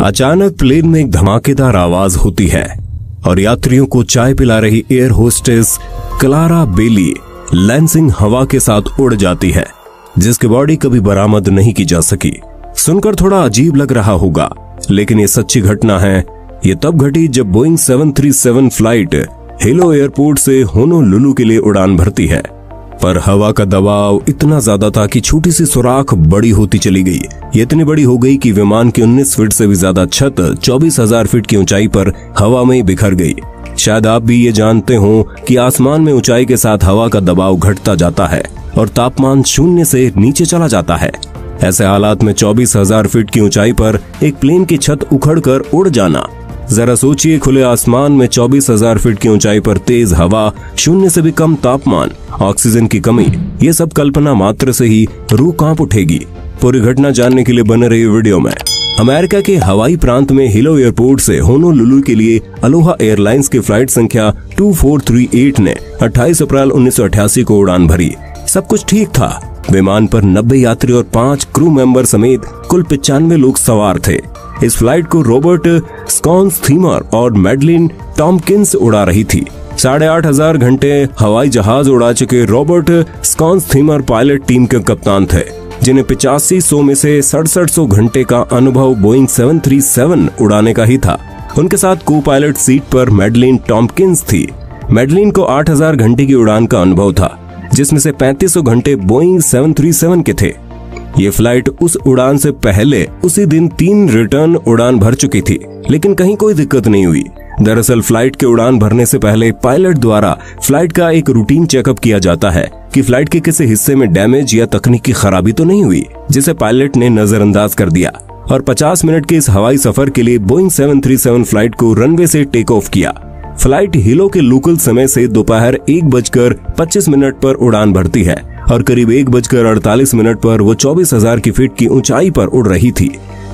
अचानक प्लेन में एक धमाकेदार आवाज होती है और यात्रियों को चाय पिला रही एयर होस्टेस क्लारा बेली लैंसिंग हवा के साथ उड़ जाती है, जिसकी बॉडी कभी बरामद नहीं की जा सकी। सुनकर थोड़ा अजीब लग रहा होगा, लेकिन ये सच्ची घटना है। ये तब घटी जब बोइंग 737 फ्लाइट हिलो एयरपोर्ट से होनोलुलु के लिए उड़ान भरती है, पर हवा का दबाव इतना ज्यादा था कि छोटी सी सुराख बड़ी होती चली गई। ये इतनी बड़ी हो गई कि विमान की 19 फीट से भी ज्यादा छत 24,000 फीट की ऊंचाई पर हवा में बिखर गई। शायद आप भी ये जानते हो कि आसमान में ऊंचाई के साथ हवा का दबाव घटता जाता है और तापमान शून्य से नीचे चला जाता है। ऐसे हालात में 24,000 फीट की ऊंचाई पर एक प्लेन की छत उखड़कर उड़ जाना, जरा सोचिए। खुले आसमान में 24,000 फीट की ऊंचाई पर तेज हवा, शून्य से भी कम तापमान, ऑक्सीजन की कमी, ये सब कल्पना मात्र से ही रूह कांप उठेगी। पूरी घटना जानने के लिए बने रहिए वीडियो में। अमेरिका के हवाई प्रांत में हिलो एयरपोर्ट से होनोलुलु के लिए अलोहा एयरलाइंस की फ्लाइट संख्या 2438 ने 28 अप्रैल 1988 को उड़ान भरी। सब कुछ ठीक था। विमान पर 90 यात्री और 5 क्रू मेंबर समेत कुल 95 लोग सवार थे। इस फ्लाइट को रॉबर्ट स्कॉन्सथीमर और मैडलिन टॉम्किंस उड़ा रही थी। 8,500 घंटे हवाई जहाज उड़ा चुके रॉबर्ट स्कॉन्सथीमर पायलट टीम के कप्तान थे, जिन्हें 8500 में से 6700 घंटे का अनुभव बोइंग 737 उड़ाने का ही था। उनके साथ को पायलट सीट पर मैडलिन टॉम्किंस थी। मैडलिन को 8000 घंटे की उड़ान का अनुभव था, जिसमें से 3500 घंटे बोइंग 737 के थे। ये फ्लाइट उस उड़ान से पहले उसी दिन 3 रिटर्न उड़ान भर चुकी थी, लेकिन कहीं कोई दिक्कत नहीं हुई। दरअसल फ्लाइट के उड़ान भरने से पहले पायलट द्वारा फ्लाइट का एक रूटीन चेकअप किया जाता है कि फ्लाइट के किसी हिस्से में डैमेज या तकनीकी खराबी तो नहीं हुई, जिसे पायलट ने नजरअंदाज कर दिया और 50 मिनट के इस हवाई सफर के लिए बोइंग 737 फ्लाइट को रनवे से टेक ऑफ किया। फ्लाइट हिलो के लोकल समय से दोपहर 1:25 पर उड़ान भरती है और करीब 1:48 पर वो 24,000 की फीट की ऊंचाई पर उड़ रही थी।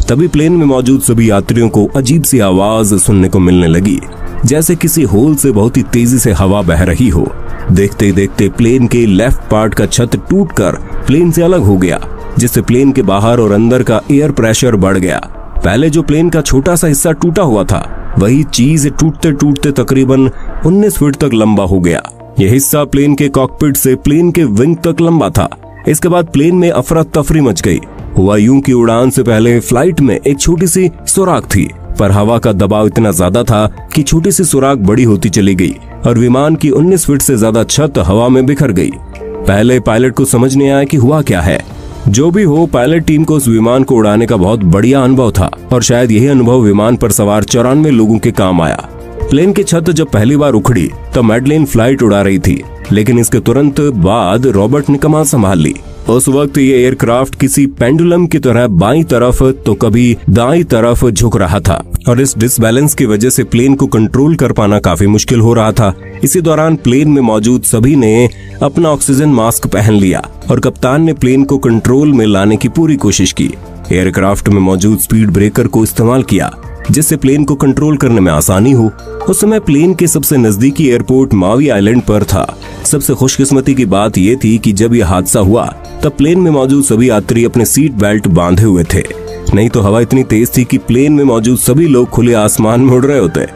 तभी प्लेन में मौजूद सभी यात्रियों को अजीब सी आवाज सुनने को मिलने लगी, जैसे किसी होल से बहुत ही तेजी से हवा बह रही हो। देखते ही देखते प्लेन के लेफ्ट पार्ट का छत टूटकर प्लेन से अलग हो गया, जिससे प्लेन के बाहर और अंदर का एयर प्रेशर बढ़ गया। पहले जो प्लेन का छोटा सा हिस्सा टूटा हुआ था, वही चीज टूटते टूटते तकरीबन 19 फीट तक लंबा हो गया। यह हिस्सा प्लेन के कॉकपिट से प्लेन के विंग तक लंबा था। इसके बाद प्लेन में अफरा तफरी मच गई। हुआ यूं कि उड़ान से पहले फ्लाइट में एक छोटी सी सुराख थी, पर हवा का दबाव इतना ज्यादा था कि छोटी सी सुराख बड़ी होती चली गई और विमान की 19 फीट से ज्यादा छत हवा में बिखर गई। पहले पायलट को समझ नहीं आया कि हुआ क्या है। जो भी हो, पायलट टीम को उस विमान को उड़ाने का बहुत बढ़िया अनुभव था और शायद यही अनुभव विमान पर सवार 94 लोगों के काम आया। प्लेन की छत जब पहली बार उखड़ी तो मैडलिन फ्लाइट उड़ा रही थी, लेकिन इसके तुरंत बाद रॉबर्ट ने कमान संभाल ली। उस वक्त ये एयरक्राफ्ट किसी पेंडुलम की तरह बाईं तरफ तो कभी दाईं तरफ झुक रहा था और इस डिसबैलेंस की वजह से प्लेन को कंट्रोल कर पाना काफी मुश्किल हो रहा था। इसी दौरान प्लेन में मौजूद सभी ने अपना ऑक्सीजन मास्क पहन लिया और कप्तान ने प्लेन को कंट्रोल में लाने की पूरी कोशिश की। एयरक्राफ्ट में मौजूद स्पीड ब्रेकर को इस्तेमाल किया, जिससे प्लेन को कंट्रोल करने में आसानी हो। उस समय प्लेन के सबसे नजदीकी एयरपोर्ट मावी आइलैंड पर था। सबसे खुशकिस्मती की बात यह थी कि जब यह हादसा हुआ तब प्लेन में मौजूद सभी यात्री अपने सीट बेल्ट बांधे हुए थे, नहीं तो हवा इतनी तेज थी कि प्लेन में मौजूद सभी लोग खुले आसमान में उड़ रहे होते।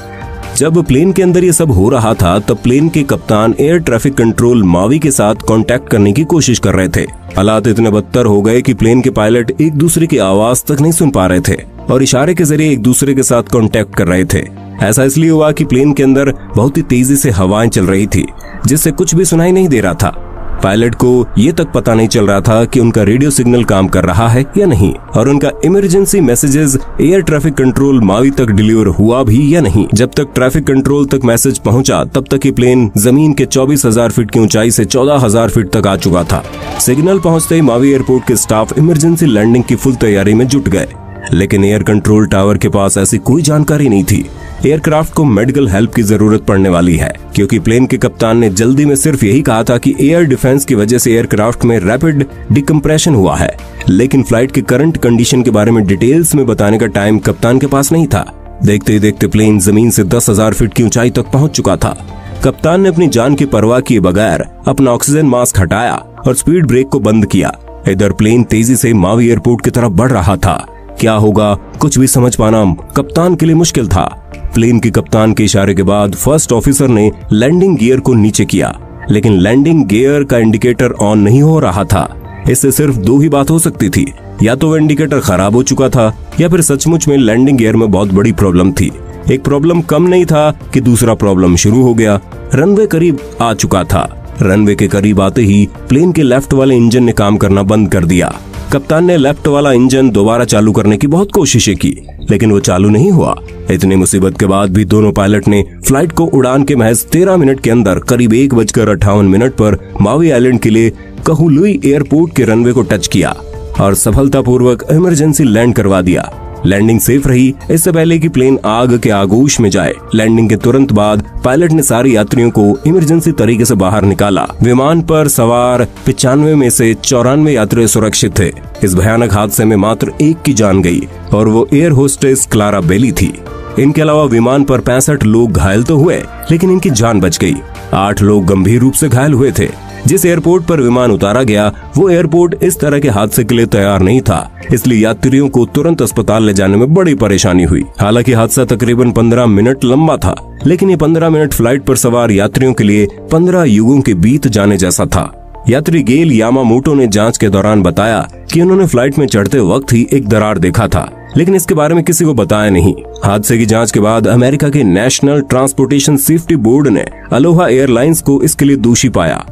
जब प्लेन के अंदर ये सब हो रहा था तब प्लेन के कप्तान एयर ट्रैफिक कंट्रोल मावी के साथ कांटेक्ट करने की कोशिश कर रहे थे। हालात इतने बदतर हो गए कि प्लेन के पायलट एक दूसरे की आवाज तक नहीं सुन पा रहे थे और इशारे के जरिए एक दूसरे के साथ कांटेक्ट कर रहे थे। ऐसा इसलिए हुआ कि प्लेन के अंदर बहुत ही तेजी से हवाएं चल रही थी, जिससे कुछ भी सुनाई नहीं दे रहा था। पायलट को ये तक पता नहीं चल रहा था कि उनका रेडियो सिग्नल काम कर रहा है या नहीं और उनका emergency messages air traffic control Mavi तक डिलीवर हुआ भी या नहीं। जब तक ट्रैफिक कंट्रोल तक मैसेज पहुंचा तब तक ये प्लेन जमीन के 24,000 फीट की ऊंचाई से 14,000 फीट तक आ चुका था। सिग्नल पहुंचते ही मावी एयरपोर्ट के स्टाफ इमरजेंसी लैंडिंग की फुल तैयारी में जुट गए, लेकिन एयर कंट्रोल टावर के पास ऐसी कोई जानकारी नहीं थी। एयरक्राफ्ट को मेडिकल हेल्प की जरूरत पड़ने वाली है, क्योंकि प्लेन के कप्तान ने जल्दी में सिर्फ यही कहा था कि एयर डिफेंस की वजह से एयरक्राफ्ट में रैपिड डिकम्प्रेशन हुआ है, लेकिन फ्लाइट के करंट कंडीशन के बारे में डिटेल्स में बताने का टाइम कप्तान के पास नहीं था। देखते ही देखते प्लेन जमीन से 10,000 फीट की ऊंचाई तक पहुंच चुका था। कप्तान ने अपनी जान की परवाह किए बगैर अपना ऑक्सीजन मास्क हटाया और स्पीड ब्रेक को बंद किया। इधर प्लेन तेजी से मावी एयरपोर्ट की तरफ बढ़ रहा था क्या होगा कुछ भी समझ पाना कप्तान के लिए मुश्किल था। प्लेन के कप्तान के इशारे के बाद फर्स्ट ऑफिसर ने लैंडिंग गियर को नीचे किया, लेकिन लैंडिंग गियर का इंडिकेटर ऑन नहीं हो रहा था। इससे सिर्फ दो ही बात हो सकती थी, या तो वो इंडिकेटर खराब हो चुका था या फिर सचमुच में लैंडिंग गियर में बहुत बड़ी प्रॉब्लम थी। एक प्रॉब्लम कम नहीं था कि दूसरा प्रॉब्लम शुरू हो गया। रनवे करीब आ चुका था। रनवे के करीब आते ही प्लेन के लेफ्ट वाले इंजन ने काम करना बंद कर दिया। कप्तान ने लेफ्ट वाला इंजन दोबारा चालू करने की बहुत कोशिशें की, लेकिन वो चालू नहीं हुआ। इतनी मुसीबत के बाद भी दोनों पायलट ने फ्लाइट को उड़ान के महज 13 मिनट के अंदर करीब 1:58 पर मावी आइलैंड के लिए कहूलुई एयरपोर्ट के रनवे को टच किया और सफलतापूर्वक इमरजेंसी लैंड करवा दिया। लैंडिंग सेफ रही। इससे पहले कि प्लेन आग के आगोश में जाए, लैंडिंग के तुरंत बाद पायलट ने सारे यात्रियों को इमरजेंसी तरीके से बाहर निकाला। विमान पर सवार 95 में से 94 यात्री सुरक्षित थे। इस भयानक हादसे में मात्र एक की जान गई और वो एयर होस्टेस क्लारा बेली थी। इनके अलावा विमान पर 65 लोग घायल तो हुए, लेकिन इनकी जान बच गई। 8 लोग गंभीर रूप से घायल हुए थे। जिस एयरपोर्ट पर विमान उतारा गया वो एयरपोर्ट इस तरह के हादसे के लिए तैयार नहीं था, इसलिए यात्रियों को तुरंत अस्पताल ले जाने में बड़ी परेशानी हुई। हालांकि हादसा तकरीबन 15 मिनट लंबा था, लेकिन ये 15 मिनट फ्लाइट पर सवार यात्रियों के लिए 15 युगों के बीत जाने जैसा था। यात्री गेल यामामोटो ने जांच के दौरान बताया कि उन्होंने फ्लाइट में चढ़ते वक्त ही एक दरार देखा था, लेकिन इसके बारे में किसी को बताया नहीं। हादसे की जांच के बाद अमेरिका के नेशनल ट्रांसपोर्टेशन सेफ्टी बोर्ड ने अलोहा एयरलाइंस को इसके लिए दोषी पाया,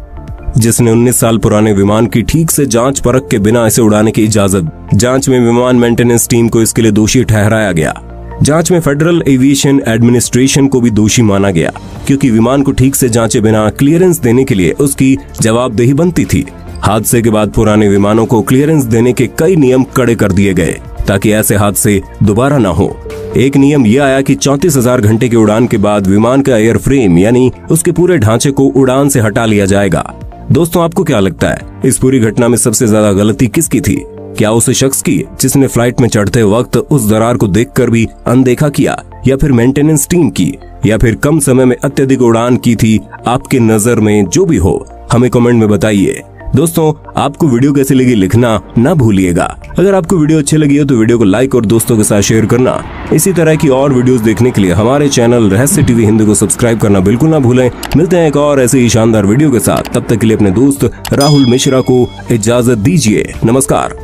जिसने 19 साल पुराने विमान की ठीक से जांच परख के बिना इसे उड़ाने की इजाजत। जांच में विमान मेंटेनेंस टीम को इसके लिए दोषी ठहराया गया। जांच में फेडरल एविएशन एडमिनिस्ट्रेशन को भी दोषी माना गया, क्योंकि विमान को ठीक से जांचे बिना क्लियरेंस देने के लिए उसकी जवाबदेही बनती थी। हादसे के बाद पुराने विमानों को क्लियरेंस देने के कई नियम कड़े कर दिए गए ताकि ऐसे हादसे दोबारा न हो। एक नियम यह आया कि 34,000 घंटे की उड़ान के बाद विमान का एयर फ्रेम यानी उसके पूरे ढांचे को उड़ान से हटा लिया जाएगा। दोस्तों, आपको क्या लगता है इस पूरी घटना में सबसे ज्यादा गलती किसकी थी? क्या उस शख्स की जिसने फ्लाइट में चढ़ते वक्त उस दरार को देखकर भी अनदेखा किया, या फिर मेंटेनेंस टीम की, या फिर कम समय में अत्यधिक उड़ान की थी? आपके नजर में जो भी हो हमें कमेंट में बताइए। दोस्तों, आपको वीडियो कैसी लगी लिखना ना भूलिएगा। अगर आपको वीडियो अच्छी लगी हो तो वीडियो को लाइक और दोस्तों के साथ शेयर करना। इसी तरह की और वीडियोस देखने के लिए हमारे चैनल रहस्य टीवी हिंदी को सब्सक्राइब करना बिल्कुल ना भूलें। मिलते हैं एक और ऐसे ही शानदार वीडियो के साथ। तब तक के लिए अपने दोस्त राहुल मिश्रा को इजाजत दीजिए। नमस्कार।